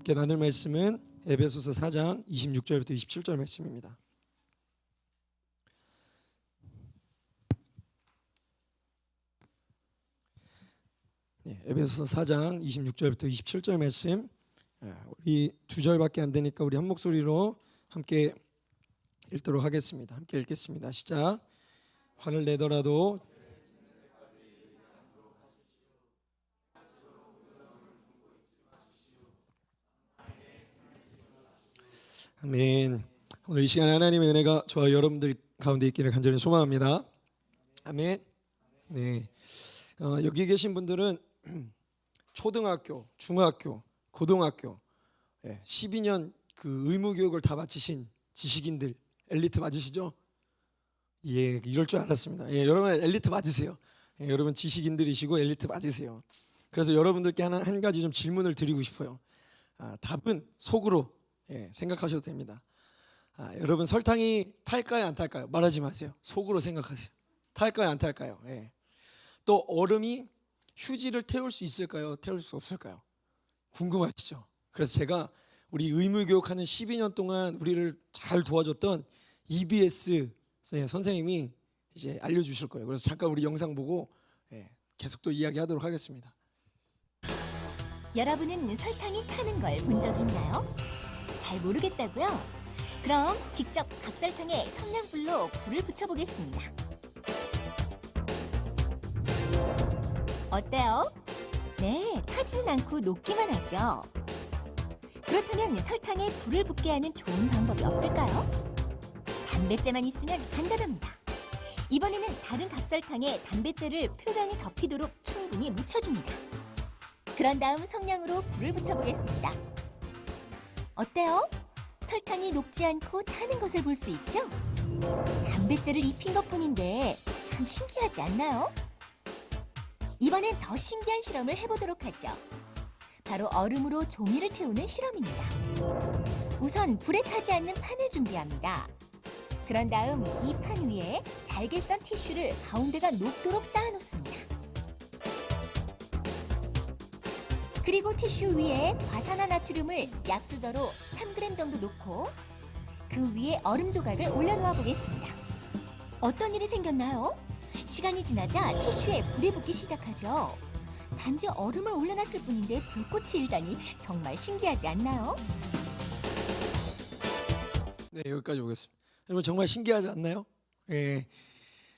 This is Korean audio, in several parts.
함께 나눌 말씀은 에베소서 4장 26절부터 27절 말씀입니다. 에베소서 4장 26절부터 27절 말씀, 우리 두 절밖에 안 되니까 우리 한 목소리로 함께 읽도록 하겠습니다. 함께 읽겠습니다. 시작. 화를 내더라도 아멘. 오늘 이 시간에 하나님의 은혜가 저와 여러분들 가운데 있기를 간절히 소망합니다. 아멘. 네. 여기 계신 분들은 초등학교, 중학교, 고등학교 12년 그 의무 교육을 다 마치신 지식인들, 엘리트 맞으시죠? 예, 이럴 줄 알았습니다. 예, 여러분 엘리트 맞으세요. 예, 여러분 지식인들이시고 엘리트 맞으세요. 그래서 여러분들께 한 가지 좀 질문을 드리고 싶어요. 답은 속으로 생각하셔도 됩니다. 여러분 설탕이 탈까요, 안 탈까요? 말하지 마세요. 속으로 생각하세요. 탈까요, 안 탈까요? 예. 또 얼음이 휴지를 태울 수 있을까요? 태울 수 없을까요? 궁금하시죠? 그래서 제가 우리 의무교육하는 12년 동안 우리를 잘 도와줬던 EBS 선생님이 이제 알려주실 거예요. 그래서 잠깐 우리 영상 보고 계속 또 이야기하도록 하겠습니다. 여러분은 설탕이 타는 걸 본 적 있나요? 잘 모르겠다고요? 그럼 직접 각설탕에 성냥불로 불을 붙여보겠습니다. 어때요? 네, 타지는 않고 녹기만 하죠. 그렇다면 설탕에 불을 붙게 하는 좋은 방법이 없을까요? 담뱃재만 있으면 간단합니다. 이번에는 다른 각설탕에 담뱃재를 표면이 덮이도록 충분히 묻혀줍니다. 그런 다음 성냥으로 불을 붙여보겠습니다. 어때요? 설탕이 녹지 않고 타는 것을 볼 수 있죠? 담뱃재를 입힌 것뿐인데 참 신기하지 않나요? 이번엔 더 신기한 실험을 해보도록 하죠. 바로 얼음으로 종이를 태우는 실험입니다. 우선 불에 타지 않는 판을 준비합니다. 그런 다음 이 판 위에 잘게 썬 티슈를 가운데가 녹도록 쌓아놓습니다. 그리고 티슈 위에 과산화나트륨을 약수저로 3g 정도 놓고 그 위에 얼음 조각을 올려놓아 보겠습니다. 어떤 일이 생겼나요? 시간이 지나자 티슈에 불이 붙기 시작하죠. 단지 얼음을 올려놨을 뿐인데 불꽃이 일다니 정말 신기하지 않나요? 네, 여기까지 보겠습니다. 여러분 정말 신기하지 않나요? 예.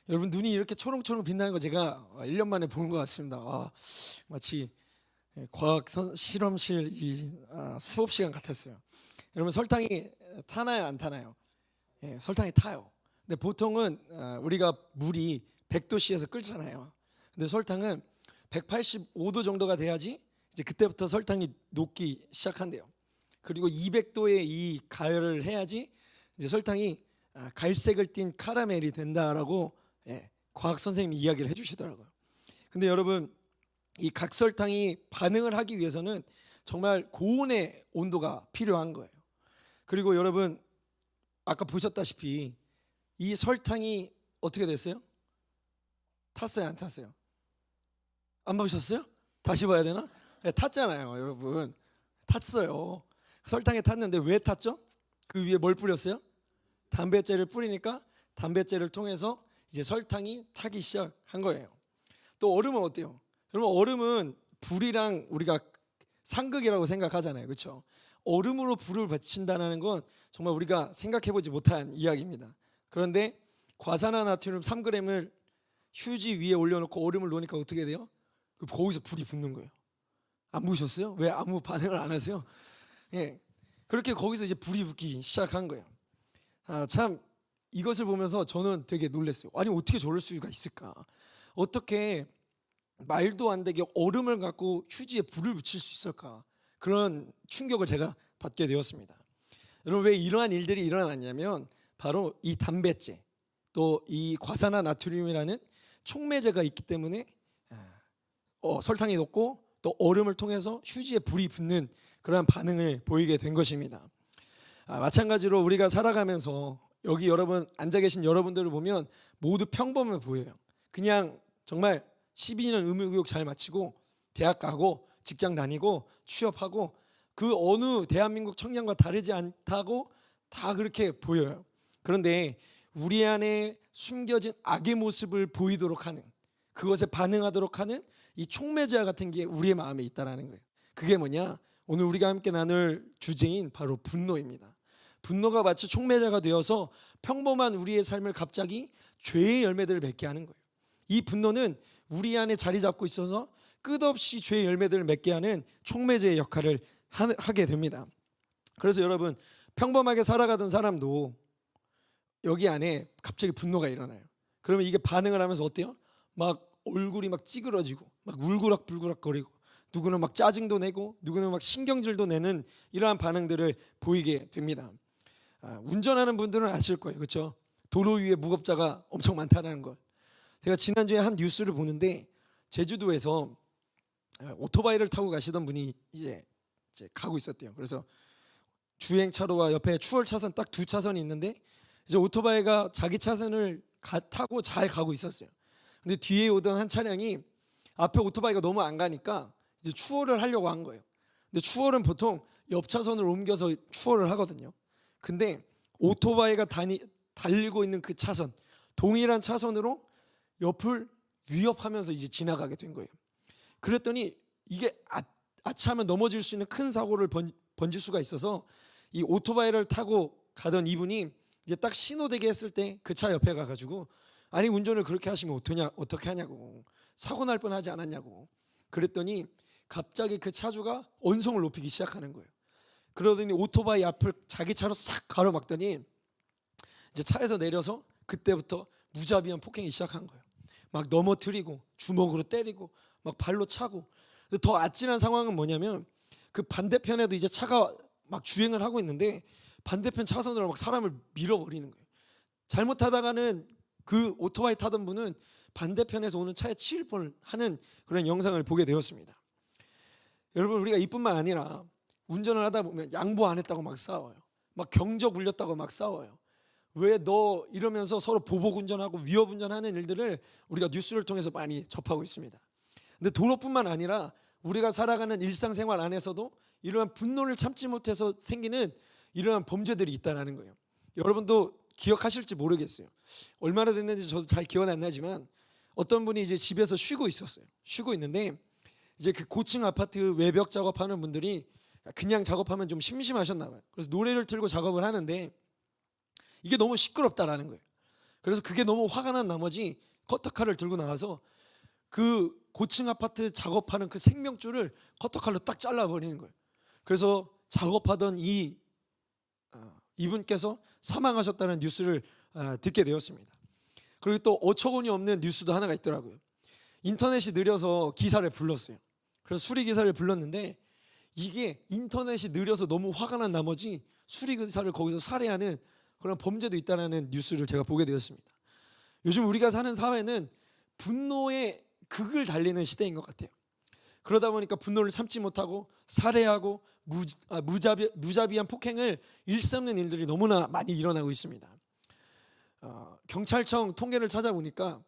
여러분 눈이 이렇게 초롱초롱 빛나는 거 제가 1년 만에 본 것 같습니다. 마치 과학 실험실 수업 시간 같았어요. 여러분 설탕이 타나요, 안 타나요? 예, 설탕이 타요. 근데 보통은 우리가 물이 100도씨에서 끓잖아요. 근데 설탕은 185도 정도가 돼야지 이제 그때부터 설탕이 녹기 시작한대요. 그리고 200도에 이 가열을 해야지 이제 설탕이 갈색을 띤 카라멜이 된다라고 과학 선생님이 이야기를 해주시더라고요. 근데 여러분 이 각설탕이 반응을 하기 위해서는 정말 고온의 온도가 필요한 거예요. 그리고 여러분 아까 보셨다시피 이 설탕이 어떻게 됐어요? 탔어요, 안 탔어요? 안 보셨어요? 다시 봐야 되나? 탔잖아요, 여러분. 탔어요. 설탕에 탔는데 왜 탔죠? 그 위에 뭘 뿌렸어요? 담뱃재를 뿌리니까 담뱃재를 통해서 이제 설탕이 타기 시작한 거예요. 또 얼음은 어때요? 여러분 얼음은 불이랑 우리가 상극이라고 생각하잖아요, 그렇죠? 얼음으로 불을 붙인다는 건 정말 우리가 생각해보지 못한 이야기입니다. 그런데 과산화나트륨 3g을 휴지 위에 올려놓고 얼음을 놓으니까 어떻게 돼요? 거기서 불이 붙는 거예요. 안 보셨어요? 왜 아무 반응을 안 하세요? 예, 그렇게 거기서 이제 불이 붙기 시작한 거예요. 참 이것을 보면서 저는 되게 놀랐어요. 아니 어떻게 저럴 수가 있을까? 어떻게 말도 안 되게 얼음을 갖고 휴지에 불을 붙일 수 있을까? 그런 충격을 제가 받게 되었습니다. 여러분 왜 이러한 일들이 일어났냐면 바로 이 담뱃재 또 이 과산화나트륨이라는 촉매제가 있기 때문에 설탕이 녹고 또 얼음을 통해서 휴지에 불이 붙는 그러한 반응을 보이게 된 것입니다. 마찬가지로 우리가 살아가면서 여기 여러분 앉아 계신 여러분들을 보면 모두 평범해 보여요. 그냥 정말 12년 의무교육 잘 마치고 대학 가고 직장 다니고 취업하고 그 어느 대한민국 청년과 다르지 않다고 다 그렇게 보여요. 그런데 우리 안에 숨겨진 악의 모습을 보이도록 하는, 그것에 반응하도록 하는 이 촉매자 같은 게 우리의 마음에 있다라는 거예요. 그게 뭐냐? 오늘 우리가 함께 나눌 주제인 바로 분노입니다. 분노가 마치 촉매자가 되어서 평범한 우리의 삶을 갑자기 죄의 열매들을 맺게 하는 거예요. 이 분노는 우리 안에 자리 잡고 있어서 끝없이 죄의 열매들을 맺게 하는 촉매제의 역할을 하게 됩니다. 그래서 여러분, 평범하게 살아가던 사람도 여기 안에 갑자기 분노가 일어나요. 그러면 이게 반응을 하면서 어때요? 막 얼굴이 막 찌그러지고 막 울그락불그락거리고, 누구는 막 짜증도 내고 누구는 막 신경질도 내는 이러한 반응들을 보이게 됩니다. 운전하는 분들은 아실 거예요, 그렇죠? 도로 위에 무겁자가 엄청 많다는 걸. 제가 지난주에 한 뉴스를 보는데 제주도에서 오토바이를 타고 가시던 분이 이제 가고 있었대요. 그래서 주행차로와 옆에 추월 차선 딱 두 차선이 있는데 이제 오토바이가 자기 차선을 타고 잘 가고 있었어요. 근데 뒤에 오던 한 차량이 앞에 오토바이가 너무 안 가니까 이제 추월을 하려고 한 거예요. 근데 추월은 보통 옆 차선을 옮겨서 추월을 하거든요. 근데 오토바이가 달리고 있는 그 차선, 동일한 차선으로 옆을 위협하면서 이제 지나가게 된 거예요. 그랬더니 이게 아차하면 넘어질 수 있는 큰 사고를 번질 수가 있어서 이 오토바이를 타고 가던 이분이 이제 딱 신호대기 했을 때 그 차 옆에 가가지고, 아니 운전을 그렇게 하시면 어떻게 하냐고, 사고 날 뻔하지 않았냐고. 그랬더니 갑자기 그 차주가 언성을 높이기 시작하는 거예요. 그러더니 오토바이 앞을 자기 차로 싹 가로막더니 이제 차에서 내려서 그때부터 무자비한 폭행이 시작한 거예요. 막 넘어뜨리고 주먹으로 때리고 막 발로 차고. 더 아찔한 상황은 뭐냐면 그 반대편에도 이제 차가 막 주행을 하고 있는데 반대편 차선으로 막 사람을 밀어버리는 거예요. 잘못하다가는 그 오토바이 타던 분은 반대편에서 오는 차에 치일 뻔하는 그런 영상을 보게 되었습니다. 여러분, 우리가 이뿐만 아니라 운전을 하다 보면 양보 안 했다고 막 싸워요. 막 경적 울렸다고 막 싸워요. 왜 너 이러면서 서로 보복 운전하고 위협 운전하는 일들을 우리가 뉴스를 통해서 많이 접하고 있습니다. 근데 도로뿐만 아니라 우리가 살아가는 일상생활 안에서도 이러한 분노를 참지 못해서 생기는 이러한 범죄들이 있다는 거예요. 여러분도 기억하실지 모르겠어요. 얼마나 됐는지 저도 잘 기억은 안 나지만 어떤 분이 이제 집에서 쉬고 있었어요. 쉬고 있는데 이제 그 고층 아파트 외벽 작업하는 분들이 그냥 작업하면 좀 심심하셨나 봐요. 그래서 노래를 틀고 작업을 하는데 이게 너무 시끄럽다라는 거예요. 그래서 그게 너무 화가 난 나머지 커터칼을 들고 나와서 그 고층 아파트 작업하는 그 생명줄을 커터칼로 딱 잘라버리는 거예요. 그래서 작업하던 이분께서 사망하셨다는 뉴스를 듣게 되었습니다. 그리고 또 어처구니 없는 뉴스도 하나가 있더라고요. 인터넷이 느려서 기사를 불렀어요. 그래서 수리기사를 불렀는데 이게 인터넷이 느려서 너무 화가 난 나머지 수리기사를 거기서 살해하는 그런 범죄도 있다는 뉴스를 제가 보게 되었습니다. 요즘 우리가 사는 사회는 분노의 극을 달리는 시대인 것 같아요. 그러다 보니까 분노를 참지 못하고 살해하고 무자비한 폭행을 일삼는 일들이 너무나 많이 일어나고 있습니다. 경찰청 통계를 찾아보니까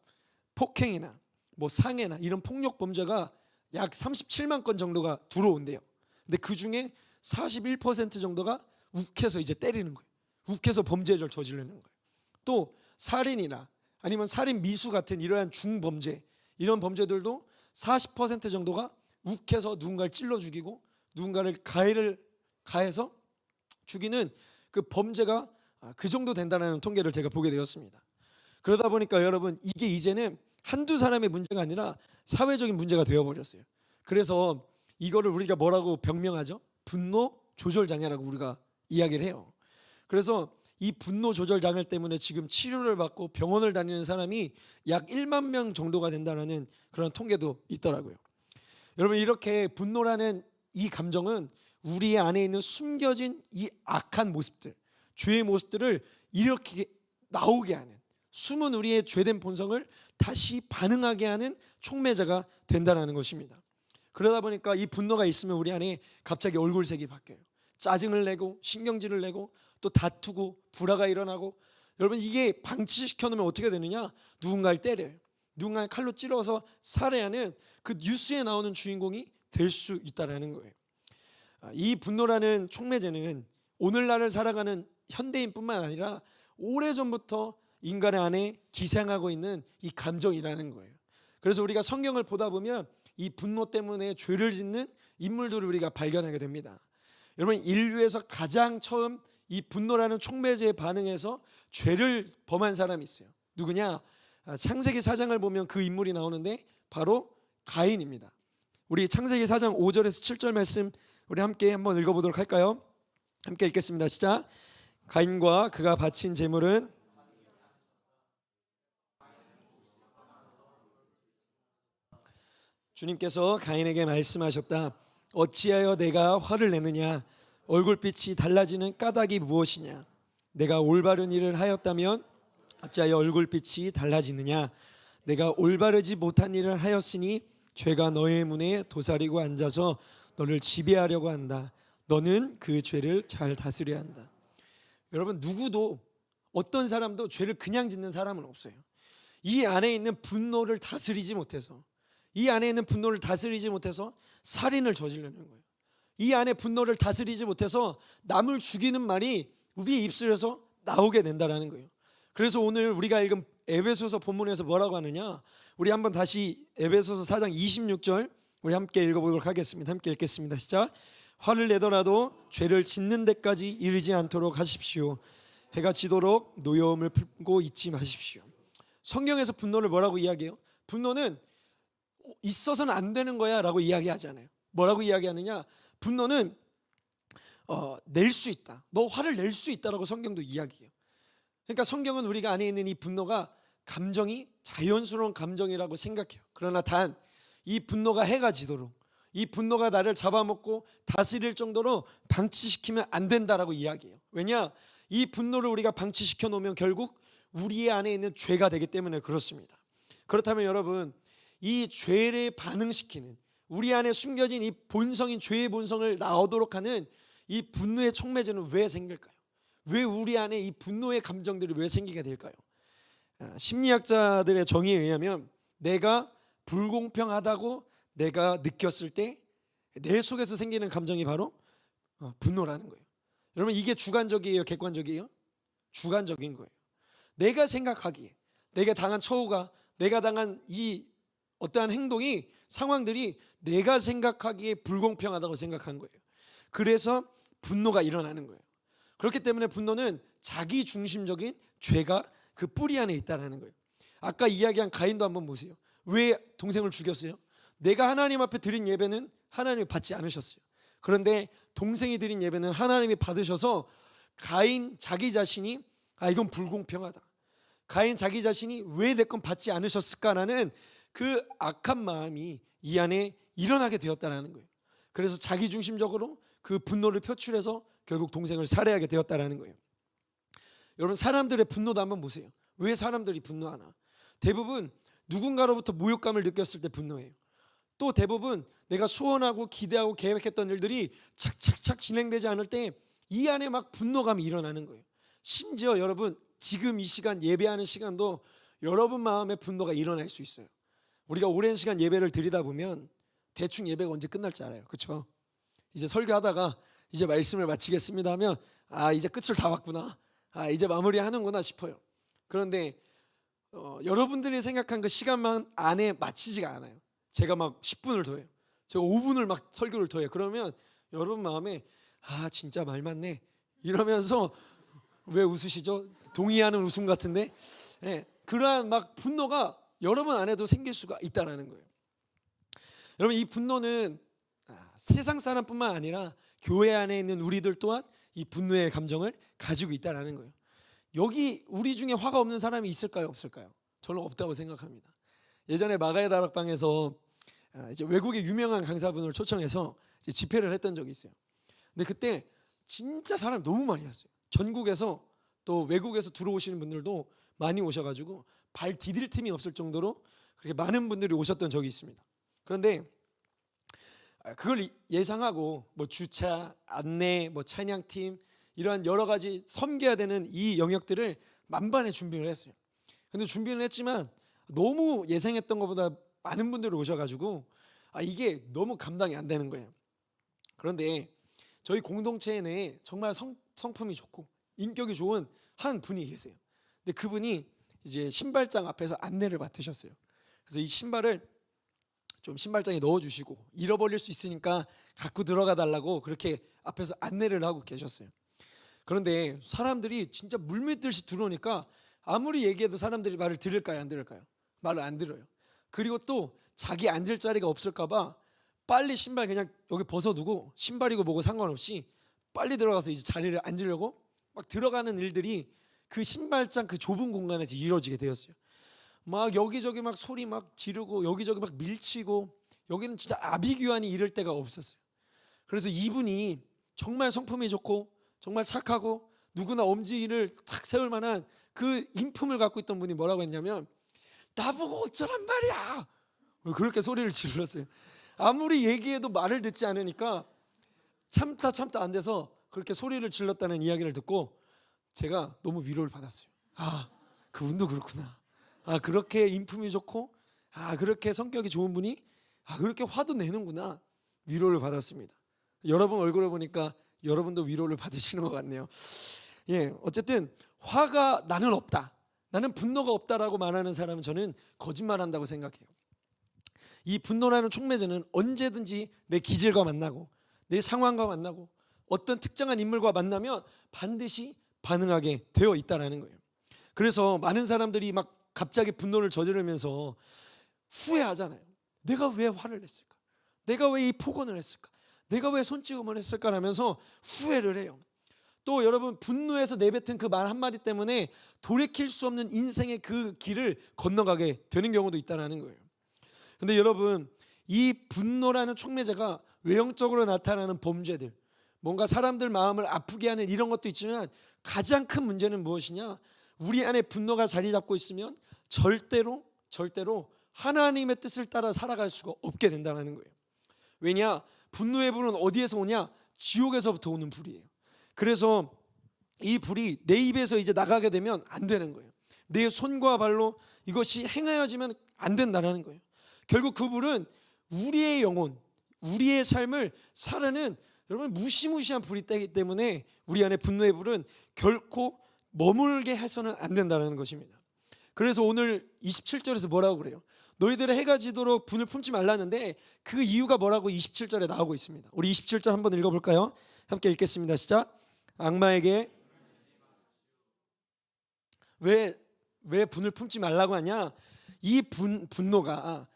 폭행이나 뭐 상해나 이런 폭력 범죄가 약 37만 건 정도가 들어온대요. 근데 그 중에 41% 정도가 욱해서 이제 때리는 거예요. 욱해서 범죄를 저지르는 거예요. 또 살인이나 아니면 살인 미수 같은 이러한 중범죄, 이런 범죄들도 40% 정도가 욱해서 누군가를 찔러 죽이고 누군가를 가해서 죽이는 그 범죄가 그 정도 된다는 통계를 제가 보게 되었습니다. 그러다 보니까 여러분, 이게 이제는 한두 사람의 문제가 아니라 사회적인 문제가 되어버렸어요. 그래서 이거를 우리가 뭐라고 병명하죠? 분노 조절 장애라고 우리가 이야기를 해요. 그래서 이 분노 조절 장애 때문에 지금 치료를 받고 병원을 다니는 사람이 약 1만 명 정도가 된다는 그런 통계도 있더라고요. 여러분, 이렇게 분노라는 이 감정은 우리 안에 있는 숨겨진 이 악한 모습들, 죄의 모습들을 이렇게 나오게 하는, 숨은 우리의 죄된 본성을 다시 반응하게 하는 촉매자가 된다는 것입니다. 그러다 보니까 이 분노가 있으면 우리 안에 갑자기 얼굴색이 바뀌어요. 짜증을 내고 신경질을 내고 또 다투고 불화가 일어나고. 여러분, 이게 방치시켜 놓으면 어떻게 되느냐? 누군가를 때려요. 누군가를 칼로 찔러서 살해하는 그 뉴스에 나오는 주인공이 될 수 있다는 거예요. 이 분노라는 촉매제는 오늘날을 살아가는 현대인뿐만 아니라 오래전부터 인간의 안에 기생하고 있는 이 감정이라는 거예요. 그래서 우리가 성경을 보다 보면 이 분노 때문에 죄를 짓는 인물들을 우리가 발견하게 됩니다. 여러분, 인류에서 가장 처음 이 분노라는 촉매제에 반응해서 죄를 범한 사람이 있어요. 누구냐? 창세기 4장을 보면 그 인물이 나오는데 바로 가인입니다. 우리 창세기 4장 5절에서 7절 말씀 우리 함께 한번 읽어보도록 할까요? 함께 읽겠습니다. 시작. 가인과 그가 바친 제물은 주님께서 가인에게 말씀하셨다. 어찌하여 내가 화를 내느냐? 얼굴빛이 달라지는 까닭이 무엇이냐? 내가 올바른 일을 하였다면 어찌하여 얼굴빛이 달라지느냐? 내가 올바르지 못한 일을 하였으니 죄가 너의 문에 도사리고 앉아서 너를 지배하려고 한다. 너는 그 죄를 잘 다스려야 한다. 여러분, 누구도 어떤 사람도 죄를 그냥 짓는 사람은 없어요. 이 안에 있는 분노를 다스리지 못해서 살인을 저지르는 거예요. 이 안에 분노를 다스리지 못해서 남을 죽이는 말이 우리의 입술에서 나오게 된다라는 거예요. 그래서 오늘 우리가 읽은 에베소서 본문에서 뭐라고 하느냐? 우리 한번 다시 에베소서 4장 26절 우리 함께 읽어보도록 하겠습니다. 함께 읽겠습니다. 시작. 화를 내더라도 죄를 짓는 데까지 이르지 않도록 하십시오. 해가 지도록 노여움을 품고 있지 마십시오. 성경에서 분노를 뭐라고 이야기해요? 분노는 있어서는 안 되는 거야 라고 이야기하잖아요. 뭐라고 이야기하느냐? 분노는 낼 수 있다. 너 화를 낼 수 있다라고 성경도 이야기해요. 그러니까 성경은 우리가 안에 있는 이 분노가 감정이 자연스러운 감정이라고 생각해요. 그러나 단 이 분노가 해가 지도록, 이 분노가 나를 잡아먹고 다스릴 정도로 방치시키면 안 된다라고 이야기해요. 왜냐? 이 분노를 우리가 방치시켜 놓으면 결국 우리의 안에 있는 죄가 되기 때문에 그렇습니다. 그렇다면 여러분, 이 죄를 반응시키는 우리 안에 숨겨진 이 본성인 죄의 본성을 나오도록 하는 이 분노의 촉매제는 왜 생길까요? 왜 우리 안에 이 분노의 감정들이 왜 생기게 될까요? 심리학자들의 정의에 의하면 내가 불공평하다고 내가 느꼈을 때 내 속에서 생기는 감정이 바로 분노라는 거예요. 여러분, 이게 주관적이에요, 객관적이에요? 주관적인 거예요. 내가 생각하기에 내가 당한 처우가, 내가 당한 이 어떠한 행동이, 상황들이 내가 생각하기에 불공평하다고 생각한 거예요. 그래서 분노가 일어나는 거예요. 그렇기 때문에 분노는 자기 중심적인 죄가 그 뿌리 안에 있다는 거예요. 아까 이야기한 가인도 한번 보세요. 왜 동생을 죽였어요? 내가 하나님 앞에 드린 예배는 하나님이 받지 않으셨어요. 그런데 동생이 드린 예배는 하나님이 받으셔서 가인 자기 자신이 이건 불공평하다. 가인 자기 자신이 왜 내 건 받지 않으셨을까라는 그 악한 마음이 이 안에 일어나게 되었다는 거예요. 그래서 자기 중심적으로 그 분노를 표출해서 결국 동생을 살해하게 되었다는 거예요. 여러분, 사람들의 분노도 한번 보세요. 왜 사람들이 분노하나? 대부분 누군가로부터 모욕감을 느꼈을 때 분노해요. 또 대부분 내가 소원하고 기대하고 계획했던 일들이 착착착 진행되지 않을 때 이 안에 막 분노감이 일어나는 거예요. 심지어 여러분, 지금 이 시간 예배하는 시간도 여러분 마음에 분노가 일어날 수 있어요. 우리가 오랜 시간 예배를 드리다 보면 대충 예배가 언제 끝날지 알아요. 그렇죠? 이제 설교하다가 이제 말씀을 마치겠습니다 하면 이제 끝을 다 왔구나, 이제 마무리하는구나 싶어요. 그런데 여러분들이 생각한 그 시간만 안에 마치지가 않아요. 제가 막 10분을 더해요. 제가 5분을 막 설교를 더해요. 그러면 여러분 마음에 진짜 말 맞네 이러면서, 왜 웃으시죠? 동의하는 웃음 같은데, 그러한 막 분노가 여러분 안에도 생길 수가 있다라는 거예요. 여러분, 이 분노는 세상 사람뿐만 아니라 교회 안에 있는 우리들 또한 이 분노의 감정을 가지고 있다라는 거예요. 여기 우리 중에 화가 없는 사람이 있을까요, 없을까요? 저는 없다고 생각합니다. 예전에 마가의 다락방에서 이제 외국의 유명한 강사분을 초청해서 이제 집회를 했던 적이 있어요. 근데 그때 진짜 사람 너무 많이 왔어요. 전국에서 또 외국에서 들어오시는 분들도 많이 오셔가지고 발 디딜 틈이 없을 정도로 그렇게 많은 분들이 오셨던 적이 있습니다. 그런데 그걸 예상하고 뭐 주차, 안내, 뭐 찬양팀 이러한 여러 가지 섬겨야 되는 이 영역들을 만반의 준비를 했어요. 근데 준비를 했지만 너무 예상했던 것보다 많은 분들이 오셔가지고 이게 너무 감당이 안 되는 거예요. 그런데 저희 공동체 내에 정말 성품이 좋고 인격이 좋은 한 분이 계세요. 근데 그분이 이제 신발장 앞에서 안내를 맡으셨어요. 그래서 이 신발을 좀 신발장에 넣어주시고 잃어버릴 수 있으니까 갖고 들어가 달라고 그렇게 앞에서 안내를 하고 계셨어요. 그런데 사람들이 진짜 물밀듯이 들어오니까 아무리 얘기해도 사람들이 말을 들을까요, 안 들을까요? 말을 안 들어요. 그리고 또 자기 앉을 자리가 없을까 봐 빨리 신발 그냥 여기 벗어두고 신발이고 뭐고 상관없이 빨리 들어가서 이제 자리를 앉으려고 막 들어가는 일들이 그 신발장 그 좁은 공간에서 이루어지게 되었어요. 막 여기저기 막 소리 막 지르고 여기저기 막 밀치고 여기는 진짜 아비규환이 이럴 데가 없었어요. 그래서 이분이 정말 성품이 좋고 정말 착하고 누구나 엄지를 탁 세울 만한 그 인품을 갖고 있던 분이 뭐라고 했냐면 나보고 어쩌란 말이야 그렇게 소리를 질렀어요. 아무리 얘기해도 말을 듣지 않으니까 참다 안 돼서 그렇게 소리를 질렀다는 이야기를 듣고 제가 너무 위로를 받았어요. 아, 그분도 그렇구나. 아, 그렇게 인품이 좋고 아, 그렇게 성격이 좋은 분이 아, 그렇게 화도 내는구나. 위로를 받았습니다. 여러분 얼굴을 보니까 여러분도 위로를 받으시는 것 같네요. 예, 어쨌든 화가 나는 없다, 나는 분노가 없다라고 말하는 사람은 저는 거짓말한다고 생각해요. 이 분노라는 촉매제는 언제든지 내 기질과 만나고 내 상황과 만나고 어떤 특정한 인물과 만나면 반드시 반응하게 되어 있다라는 거예요. 그래서 많은 사람들이 막 갑자기 분노를 저지르면서 후회하잖아요. 내가 왜 화를 냈을까? 내가 왜 이 폭언을 했을까? 내가 왜 손찌검을 했을까라면서 후회를 해요. 또 여러분 분노해서 내뱉은 그 말 한마디 때문에 돌이킬 수 없는 인생의 그 길을 건너가게 되는 경우도 있다는 거예요. 근데 여러분 이 분노라는 촉매제가 외형적으로 나타나는 범죄들, 뭔가 사람들 마음을 아프게 하는 이런 것도 있지만 가장 큰 문제는 무엇이냐? 우리 안에 분노가 자리 잡고 있으면 절대로 하나님의 뜻을 따라 살아갈 수가 없게 된다는 거예요. 왜냐? 분노의 불은 어디에서 오냐? 지옥에서부터 오는 불이에요. 그래서 이 불이 내 입에서 이제 나가게 되면 안 되는 거예요. 내 손과 발로 이것이 행하여지면 안 된다는 거예요. 결국 그 불은 우리의 영혼, 우리의 삶을 사르는 여러분 무시무시한 불이 되기 때문에 우리 안에 분노의 불은 결코 머물게 해서는 안 된다는 것입니다. 그래서 오늘 27절에서 뭐라고 그래요? 너희들의 해가 지도록 분을 품지 말라는데 그 이유가 뭐라고 27절에 나오고 있습니다. 우리 27절 한번 읽어볼까요? 함께 읽겠습니다. 시작. 악마에게 왜 분을 품지 말라고 하냐? 이 분노가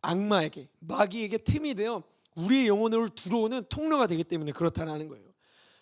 악마에게, 마귀에게 틈이 되어 우리의 영혼을 들어오는 통로가 되기 때문에 그렇다는 거예요.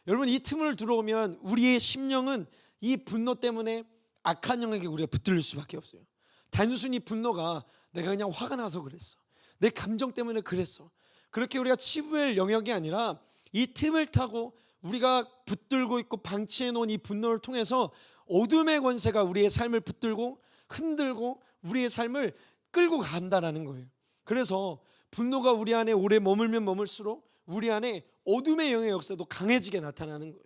여러분 이 틈을 들어오면 우리의 심령은 이 분노 때문에 악한 영에게 우리가 붙들릴 수밖에 없어요. 단순히 분노가 내가 그냥 화가 나서 그랬어, 내 감정 때문에 그랬어, 그렇게 우리가 치부할 영역이 아니라 이 틈을 타고 우리가 붙들고 있고 방치해 놓은 이 분노를 통해서 어둠의 권세가 우리의 삶을 붙들고 흔들고 우리의 삶을 끌고 간다라는 거예요. 그래서 분노가 우리 안에 오래 머물면 머물수록 우리 안에 어둠의 영의 역사도 강해지게 나타나는 거예요.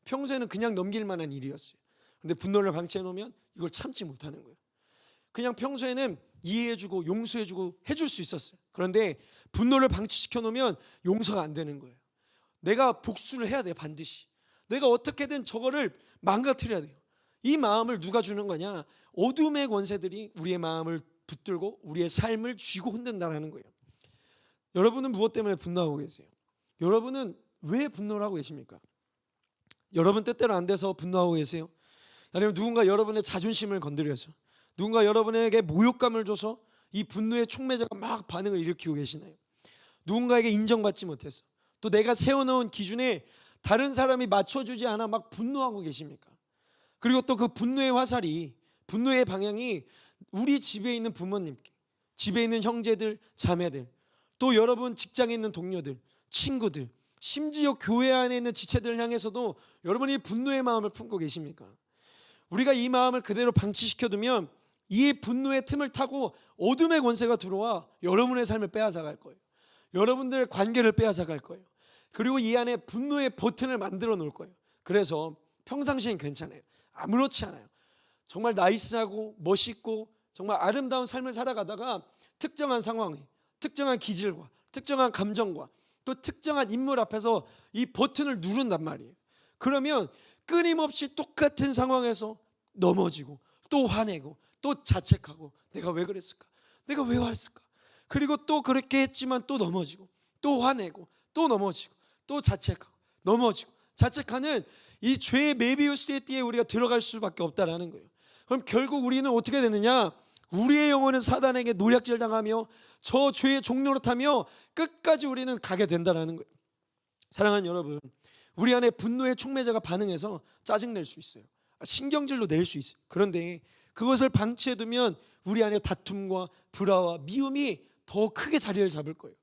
평소에는 그냥 넘길 만한 일이었어요. 근데 분노를 방치해 놓으면 이걸 참지 못하는 거예요. 그냥 평소에는 이해해주고 용서해주고 해줄 수 있었어요. 그런데 분노를 방치시켜 놓으면 용서가 안 되는 거예요. 내가 복수를 해야 돼요. 반드시 내가 어떻게든 저거를 망가뜨려야 돼요. 이 마음을 누가 주는 거냐? 어둠의 권세들이 우리의 마음을 붙들고 우리의 삶을 쥐고 흔든다는 거예요. 여러분은 무엇 때문에 분노하고 계세요? 여러분은 왜 분노를 하고 계십니까? 여러분 뜻대로 안 돼서 분노하고 계세요? 아니면 누군가 여러분의 자존심을 건드려서, 누군가 여러분에게 모욕감을 줘서 이 분노의 촉매제가 막 반응을 일으키고 계시나요? 누군가에게 인정받지 못해서, 또 내가 세워놓은 기준에 다른 사람이 맞춰주지 않아 막 분노하고 계십니까? 그리고 또 그 분노의 화살이, 분노의 방향이 우리 집에 있는 부모님께, 집에 있는 형제들, 자매들, 또 여러분 직장에 있는 동료들, 친구들, 심지어 교회 안에 있는 지체들을 향해서도 여러분이 분노의 마음을 품고 계십니까? 우리가 이 마음을 그대로 방치시켜두면 이 분노의 틈을 타고 어둠의 권세가 들어와 여러분의 삶을 빼앗아갈 거예요. 여러분들의 관계를 빼앗아갈 거예요. 그리고 이 안에 분노의 버튼을 만들어 놓을 거예요. 그래서 평상시엔 괜찮아요. 아무렇지 않아요. 정말 나이스하고 멋있고 정말 아름다운 삶을 살아가다가 특정한 상황에, 특정한 기질과 특정한 감정과 또 특정한 인물 앞에서 이 버튼을 누른단 말이에요. 그러면 끊임없이 똑같은 상황에서 넘어지고 또 화내고 또 자책하고 내가 왜 그랬을까? 내가 왜 왔을까? 그리고 또 그렇게 했지만 또 넘어지고 또 화내고 또 넘어지고 또 자책하고 넘어지고 자책하는 이 죄의 메비우스의 띠에 우리가 들어갈 수밖에 없다라는 거예요. 그럼 결국 우리는 어떻게 되느냐? 우리의 영혼은 사단에게 노략질 당하며 저 죄의 종로로 타며 끝까지 우리는 가게 된다는 거예요. 사랑하는 여러분, 우리 안에 분노의 촉매자가 반응해서 짜증낼 수 있어요. 신경질로 낼 수 있어요. 그런데 그것을 방치해두면 우리 안에 다툼과 불화와 미움이 더 크게 자리를 잡을 거예요.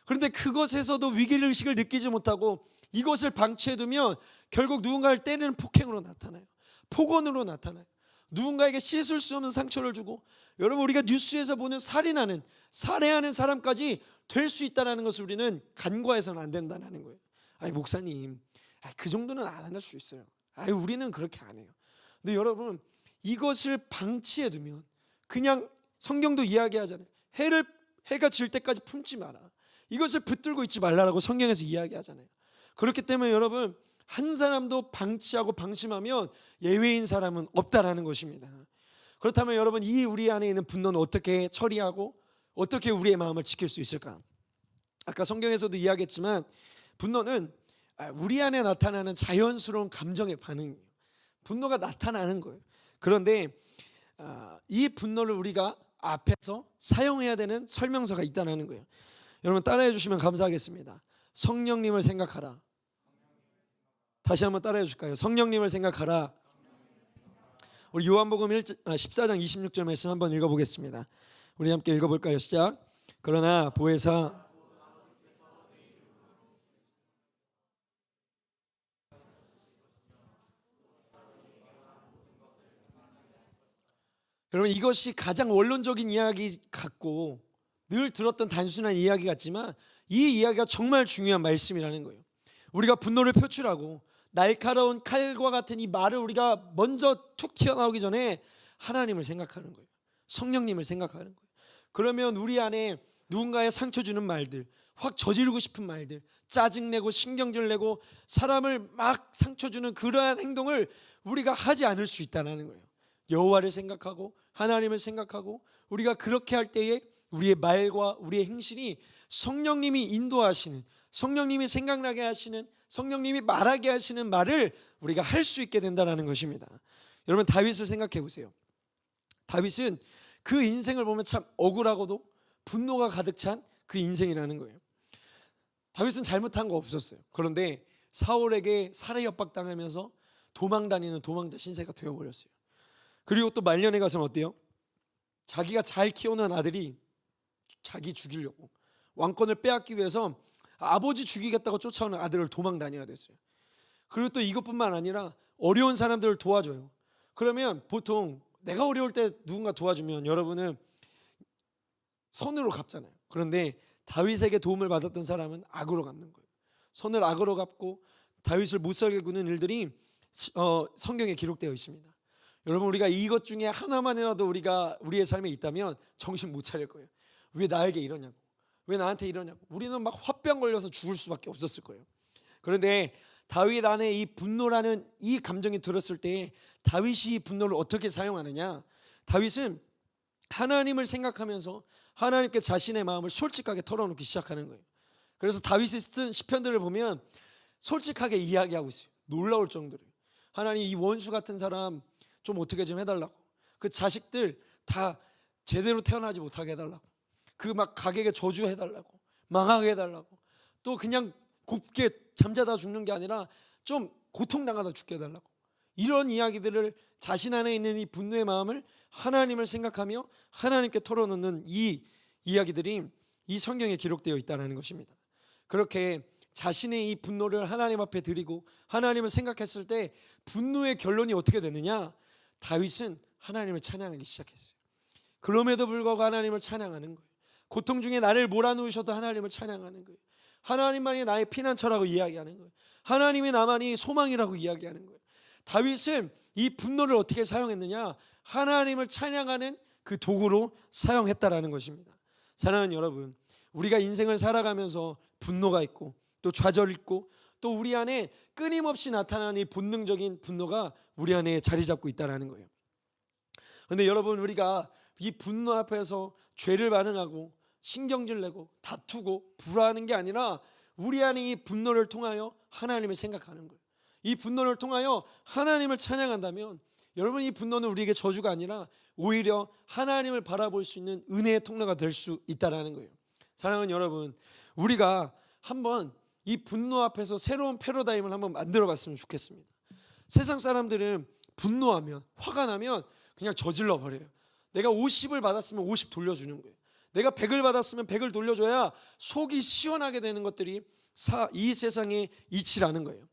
그런데 그것에서도 위기의식을 느끼지 못하고 이것을 방치해두면 결국 누군가를 때리는 폭행으로 나타나요. 폭언으로 나타나요. 누군가에게 씻을 수 없는 상처를 주고, 여러분 우리가 뉴스에서 보는 살인하는, 살해하는 사람까지 될 수 있다는 것을 우리는 간과해서는 안 된다는 거예요. 아니 목사님, 그 정도는 안 할 수 있어요. 우리는 그렇게 안 해요. 근데 여러분 이것을 방치해두면, 그냥 성경도 이야기하잖아요. 해가 질 때까지 품지 마라. 이것을 붙들고 있지 말라라고 성경에서 이야기하잖아요. 그렇기 때문에 여러분, 한 사람도 방치하고 방심하면 예외인 사람은 없다라는 것입니다. 그렇다면 여러분, 이 우리 안에 있는 분노는 어떻게 처리하고 어떻게 우리의 마음을 지킬 수 있을까? 아까 성경에서도 이야기했지만 분노는 우리 안에 나타나는 자연스러운 감정의 반응이에요. 분노가 나타나는 거예요. 그런데 이 분노를 우리가 앞에서 사용해야 되는 설명서가 있다는 거예요. 여러분 따라해 주시면 감사하겠습니다. 성령님을 생각하라. 다시 한번 따라해 주실까요? 성령님을 생각하라. 우리 요한복음 14장 26절 말씀 한번 읽어보겠습니다. 우리 함께 읽어볼까요? 시작. 그러나 보혜사 여러분, 이것이 가장 원론적인 이야기 같고 늘 들었던 단순한 이야기 같지만 이 이야기가 정말 중요한 말씀이라는 거예요. 우리가 분노를 표출하고 날카로운 칼과 같은 이 말을 우리가 먼저 툭 튀어나오기 전에 하나님을 생각하는 거예요. 성령님을 생각하는 거예요. 그러면 우리 안에 누군가의 상처 주는 말들, 확 저지르고 싶은 말들, 짜증내고 신경질 내고 사람을 막 상처 주는 그러한 행동을 우리가 하지 않을 수 있다는 거예요. 여호와를 생각하고 하나님을 생각하고 우리가 그렇게 할 때에 우리의 말과 우리의 행실이 성령님이 인도하시는, 성령님이 생각나게 하시는, 성령님이 말하게 하시는 말을 우리가 할 수 있게 된다는 것입니다. 여러분 다윗을 생각해 보세요. 다윗은 그 인생을 보면 참 억울하고도 분노가 가득 찬 그 인생이라는 거예요. 다윗은 잘못한 거 없었어요. 그런데 사울에게 살해 협박당하면서 도망다니는 도망자 신세가 되어버렸어요. 그리고 또 말년에 가서는 어때요? 자기가 잘 키우는 아들이 자기 죽이려고 왕권을 빼앗기 위해서 아버지 죽이겠다고 쫓아오는 아들을 도망다녀야 됐어요. 그리고 또 이것뿐만 아니라 어려운 사람들을 도와줘요. 그러면 보통 내가 어려울 때 누군가 도와주면 여러분은 선으로 갚잖아요. 그런데 다윗에게 도움을 받았던 사람은 악으로 갚는 거예요. 선을 악으로 갚고 다윗을 못살게 구는 일들이 성경에 기록되어 있습니다. 여러분 우리가 이것 중에 하나만이라도 우리가 우리의 삶에 있다면 정신 못 차릴 거예요. 왜 나에게 이러냐고, 왜 나한테 이러냐고. 우리는 막 화병 걸려서 죽을 수밖에 없었을 거예요. 그런데 다윗 안에 이 분노라는 이 감정이 들었을 때 다윗이 이 분노를 어떻게 사용하느냐? 다윗은 하나님을 생각하면서 하나님께 자신의 마음을 솔직하게 털어놓기 시작하는 거예요. 그래서 다윗이 쓴 시편들을 보면 솔직하게 이야기하고 있어요. 놀라울 정도로. 하나님, 이 원수 같은 사람 좀 어떻게 좀 해달라고, 그 자식들 다 제대로 태어나지 못하게 해달라고, 그 막 가게에 저주해달라고, 망하게 해달라고, 또 그냥 곱게 잠자다 죽는 게 아니라 좀 고통당하다 죽게 해달라고, 이런 이야기들을 자신 안에 있는 이 분노의 마음을 하나님을 생각하며 하나님께 털어놓는 이 이야기들이 이 성경에 기록되어 있다는 것입니다. 그렇게 자신의 이 분노를 하나님 앞에 드리고 하나님을 생각했을 때 분노의 결론이 어떻게 되느냐? 다윗은 하나님을 찬양하기 시작했어요. 그럼에도 불구하고 하나님을 찬양하는 거예요. 고통 중에 나를 몰아누우셔도 하나님을 찬양하는 거예요. 하나님만이 나의 피난처라고 이야기하는 거예요. 하나님이 나만이 소망이라고 이야기하는 거예요. 다윗은 이 분노를 어떻게 사용했느냐? 하나님을 찬양하는 그 도구로 사용했다라는 것입니다. 사랑하는 여러분, 우리가 인생을 살아가면서 분노가 있고 또 좌절이 있고 또 우리 안에 끊임없이 나타나는 이 본능적인 분노가 우리 안에 자리 잡고 있다는 거예요. 그런데 여러분, 우리가 이 분노 앞에서 죄를 반응하고 신경질 내고 다투고 불화하는 게 아니라 우리 안에 이 분노를 통하여 하나님을 생각하는 거예요. 이 분노를 통하여 하나님을 찬양한다면 여러분, 이 분노는 우리에게 저주가 아니라 오히려 하나님을 바라볼 수 있는 은혜의 통로가 될 수 있다는 거예요. 사랑하는 여러분, 우리가 한번 이 분노 앞에서 새로운 패러다임을 한번 만들어 봤으면 좋겠습니다. 세상 사람들은 분노하면, 화가 나면 그냥 저질러 버려요. 내가 50을 받았으면 50 돌려주는 거예요. 내가 100을 받았으면 100을 돌려줘야 속이 시원하게 되는 것들이 이 세상의 이치라는 거예요.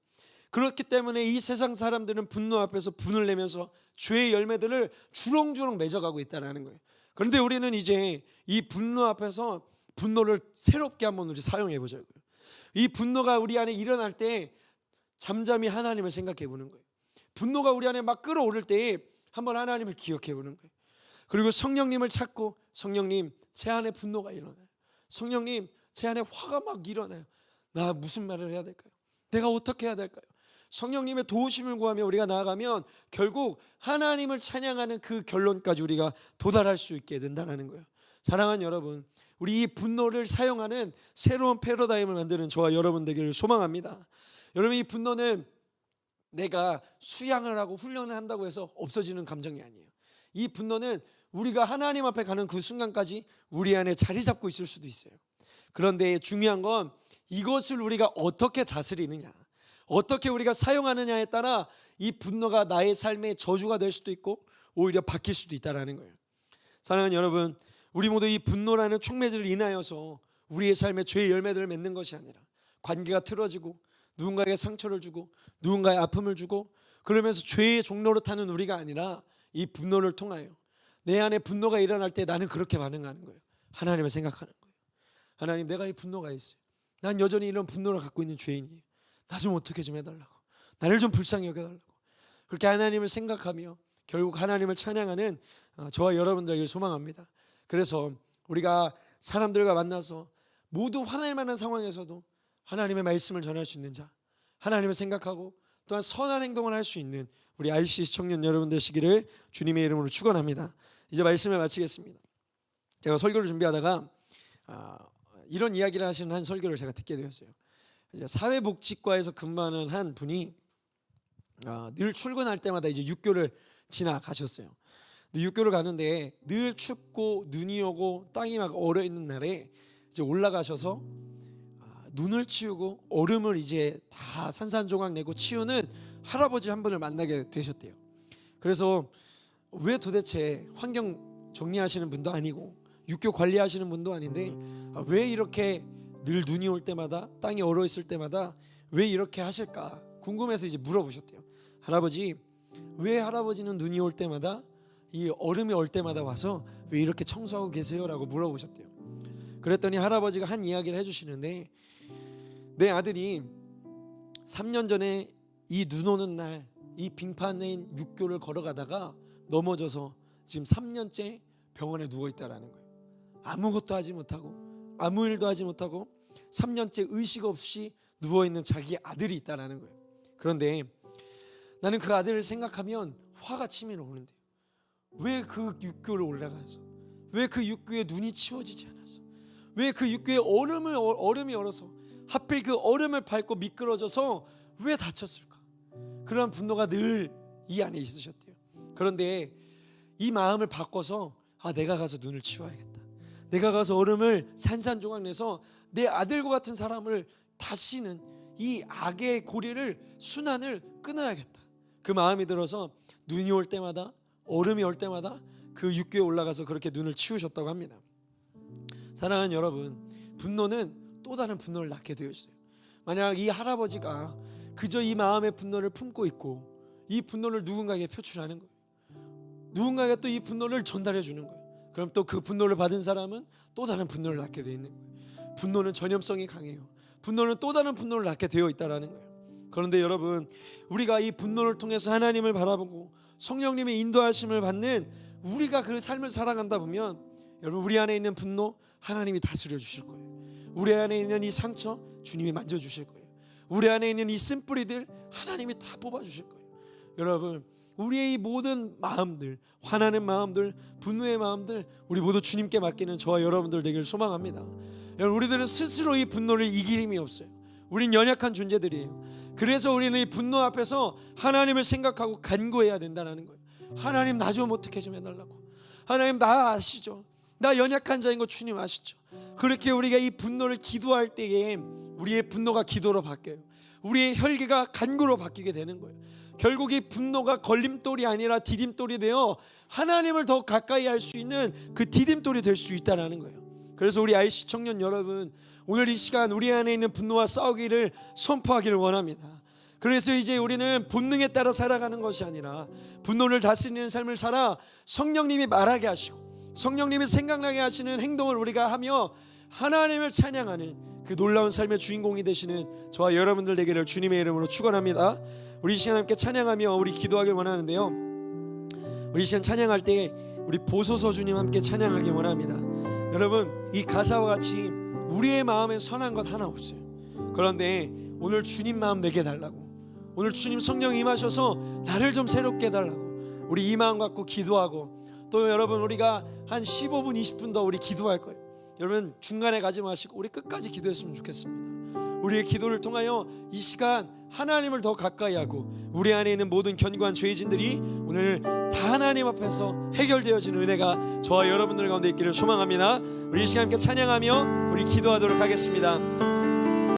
그렇기 때문에 이 세상 사람들은 분노 앞에서 분을 내면서 죄의 열매들을 주렁주렁 맺어가고 있다는 거예요. 그런데 우리는 이제 이 분노 앞에서 분노를 새롭게 한번 우리 사용해 보자고요. 이 분노가 우리 안에 일어날 때 잠잠히 하나님을 생각해 보는 거예요. 분노가 우리 안에 막 끌어오를 때 한번 하나님을 기억해 보는 거예요. 그리고 성령님을 찾고, 성령님, 제 안에 분노가 일어나요. 성령님, 제 안에 화가 막 일어나요. 나 무슨 말을 해야 될까요? 내가 어떻게 해야 될까요? 성령님의 도우심을 구하며 우리가 나아가면 결국 하나님을 찬양하는 그 결론까지 우리가 도달할 수 있게 된다는 거예요. 사랑하는 여러분, 우리 이 분노를 사용하는 새로운 패러다임을 만드는 저와 여러분 되기를 소망합니다. 여러분, 이 분노는 내가 수양을 하고 훈련을 한다고 해서 없어지는 감정이 아니에요. 이 분노는 우리가 하나님 앞에 가는 그 순간까지 우리 안에 자리 잡고 있을 수도 있어요. 그런데 중요한 건 이것을 우리가 어떻게 다스리느냐, 어떻게 우리가 사용하느냐에 따라 이 분노가 나의 삶의 저주가 될 수도 있고 오히려 바뀔 수도 있다는 거예요. 사랑하는 여러분, 우리 모두 이 분노라는 촉매질을 인하여서 우리의 삶에 죄의 열매들을 맺는 것이 아니라 관계가 틀어지고 누군가에게 상처를 주고 누군가의 아픔을 주고 그러면서 죄의 종로로 타는 우리가 아니라 이 분노를 통하여 내 안에 분노가 일어날 때 나는 그렇게 반응하는 거예요. 하나님을 생각하는 거예요. 하나님, 내가 이 분노가 있어요. 난 여전히 이런 분노를 갖고 있는 죄인이에요. 나 좀 어떻게 좀 해달라고, 나를 좀 불쌍히 여겨달라고, 그렇게 하나님을 생각하며 결국 하나님을 찬양하는 저와 여러분들에게 소망합니다. 그래서 우리가 사람들과 만나서 모두 화낼 만한 상황에서도 하나님의 말씀을 전할 수 있는 자, 하나님을 생각하고 또한 선한 행동을 할 수 있는 우리 ICC 청년 여러분 되시기를 주님의 이름으로 축원합니다. 이제 말씀을 마치겠습니다. 제가 설교를 준비하다가 이런 이야기를 하시는 한 설교를 제가 듣게 되었어요. 이제 사회복지과에서 근무하는 한 분이 늘 출근할 때마다 이제 육교를 지나가셨어요. 육교를 가는데 늘 춥고 눈이 오고 땅이 막 얼어 있는 날에 이제 올라가셔서 눈을 치우고 얼음을 이제 다 산산조각 내고 치우는 할아버지 한 분을 만나게 되셨대요. 그래서 왜 도대체 환경 정리하시는 분도 아니고 육교 관리하시는 분도 아닌데 왜 이렇게 늘 눈이 올 때마다 땅이 얼어 있을 때마다 왜 이렇게 하실까 궁금해서 이제 물어보셨대요. 할아버지, 왜 할아버지는 눈이 올 때마다 이 얼음이 올 때마다 와서 왜 이렇게 청소하고 계세요? 라고 물어보셨대요. 그랬더니 할아버지가 한 이야기를 해주시는데, 내 아들이 3년 전에 이 눈 오는 날 이 빙판인 육교를 걸어가다가 넘어져서 지금 3년째 병원에 누워있다라는 거예요. 아무것도 하지 못하고 아무 일도 하지 못하고 3년째 의식 없이 누워있는 자기 아들이 있다라는 거예요. 그런데 나는 그 아들을 생각하면 화가 치밀어 오는데 왜 그 육교를 올라가서, 왜 그 육교에 눈이 치워지지 않았어, 왜 그 육교에 얼음이 얼어서 하필 그 얼음을 밟고 미끄러져서 왜 다쳤을까? 그런 분노가 늘 이 안에 있으셨대요. 그런데 이 마음을 바꿔서 내가 가서 눈을 치워야겠다, 내가 가서 얼음을 산산조각 내서 내 아들과 같은 사람을 다시는 이 악의 고리를 순환을 끊어야겠다, 그 마음이 들어서 눈이 올 때마다 얼음이 올 때마다 그 육교에 올라가서 그렇게 눈을 치우셨다고 합니다. 사랑하는 여러분, 분노는 또 다른 분노를 낳게 되어 있어요. 만약 이 할아버지가 그저 이 마음의 분노를 품고 있고 이 분노를 누군가에게 표출하는 거예요. 누군가가 또 이 분노를 전달해 주는 거예요. 그럼 또 그 분노를 받은 사람은 또 다른 분노를 낳게 되어 있는 거예요. 분노는 전염성이 강해요. 분노는 또 다른 분노를 낳게 되어 있다는 거예요. 그런데 여러분, 우리가 이 분노를 통해서 하나님을 바라보고 성령님의 인도하심을 받는 우리가 그 삶을 살아간다 보면 여러분, 우리 안에 있는 분노 하나님이 다스려 주실 거예요. 우리 안에 있는 이 상처 주님이 만져주실 거예요. 우리 안에 있는 이 쓴뿌리들 하나님이 다 뽑아주실 거예요. 여러분, 우리의 이 모든 마음들, 화나는 마음들, 분노의 마음들, 우리 모두 주님께 맡기는 저와 여러분들 되기를 소망합니다. 여러분, 우리들은 스스로 이 분노를 이길 힘이 없어요. 우린 연약한 존재들이에요. 그래서 우리는 이 분노 앞에서 하나님을 생각하고 간구해야 된다는 거예요. 하나님, 나 좀 어떻게 좀 해달라고. 하나님, 나 아시죠? 나 연약한 자인 거 주님 아시죠? 그렇게 우리가 이 분노를 기도할 때에 우리의 분노가 기도로 바뀌어요. 우리의 혈기가 간구로 바뀌게 되는 거예요. 결국 이 분노가 걸림돌이 아니라 디딤돌이 되어 하나님을 더 가까이 할 수 있는 그 디딤돌이 될 수 있다는 거예요. 그래서 우리 IC 청년 여러분, 오늘 이 시간 우리 안에 있는 분노와 싸우기를 선포하기를 원합니다. 그래서 이제 우리는 본능에 따라 살아가는 것이 아니라 분노를 다스리는 삶을 살아 성령님이 말하게 하시고 성령님이 생각나게 하시는 행동을 우리가 하며 하나님을 찬양하는 그 놀라운 삶의 주인공이 되시는 저와 여러분들 되기를 주님의 이름으로 축원합니다. 우리 이 시간 함께 찬양하며 우리 기도하길 원하는데요, 우리 이 시간 찬양할 때 우리 보소서 주님 함께 찬양하길 원합니다. 여러분, 이 가사와 같이 우리의 마음에 선한 것 하나 없어요. 그런데 오늘 주님 마음 내게 달라고, 오늘 주님 성령 임하셔서 나를 좀 새롭게 해달라고 우리 이 마음 갖고 기도하고, 또 여러분 우리가 한 15분 20분 더 우리 기도할 거예요. 여러분 중간에 가지 마시고 우리 끝까지 기도했으면 좋겠습니다. 우리의 기도를 통하여 이 시간 하나님을 더 가까이 하고 우리 안에 있는 모든 견고한 죄진들이 오늘 다 하나님 앞에서 해결되어지는 은혜가 저와 여러분들 가운데 있기를 소망합니다. 우리 이 시간 함께 찬양하며 우리 기도하도록 하겠습니다.